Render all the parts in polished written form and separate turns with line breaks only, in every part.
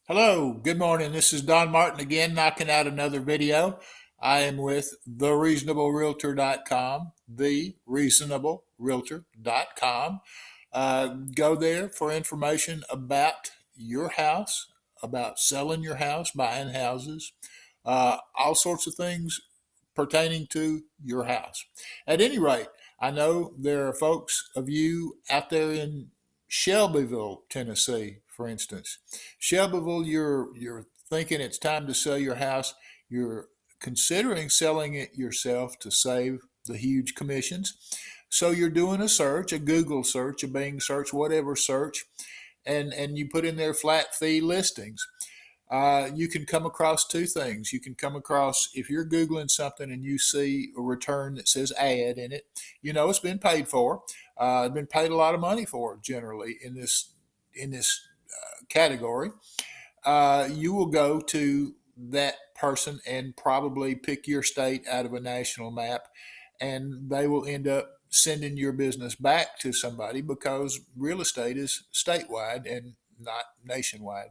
Hello, good morning. This is Don Martin again, knocking out another video. I am with thereasonablerealtor.com, thereasonablerealtor.com. Go there for information about your house, about selling your house, buying houses, all sorts of things pertaining to your house. At any rate, I know there are folks of you out there in Shelbyville, Tennessee, for instance. Shelbyville, you're thinking it's time to sell your house. You're considering selling it yourself to save the huge commissions. So you're doing a search, a Google search, a Bing search, whatever search, and you put in there flat fee listings. You can come across two things. You can come across, if you're Googling something and you see a return that says ad in it, you know it's been paid for. Been paid a lot of money for generally in this category. You will go to that person and probably pick your state out of a national map, and they will end up sending your business back to somebody because real estate is statewide and not nationwide.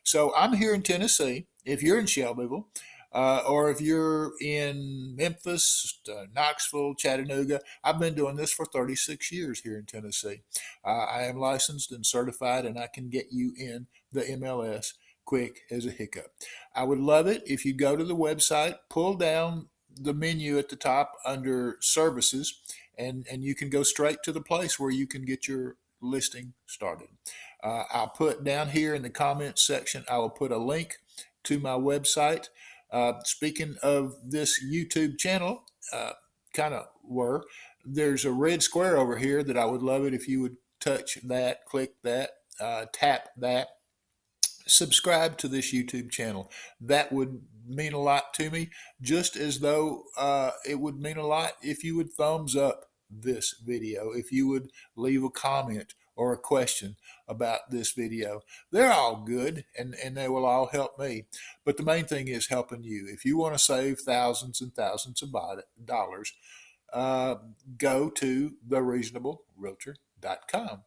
So I'm here in Tennessee. If you're in Shelbyville, or if you're in Memphis, Knoxville, Chattanooga, I've been doing this for 36 years here in Tennessee. I am licensed and certified, and I can get you in the MLS quick as a hiccup. I would love it if you go to the website, pull down the menu at the top under services, and you can go straight to the place where you can get your listing started. I'll put down here in the comments section, I will put a link to my website. Speaking of this YouTube channel, kind of there's a red square over here that I would love it if you would touch that, click that, tap that, subscribe to this YouTube channel. That would mean a lot to me, just as though it would mean a lot if you would thumbs up this video, if you would leave a comment or a question about this video. They're all good and they will all help me. But the main thing is helping you. If you want to save thousands and thousands of dollars, go to thereasonablerealtor.com.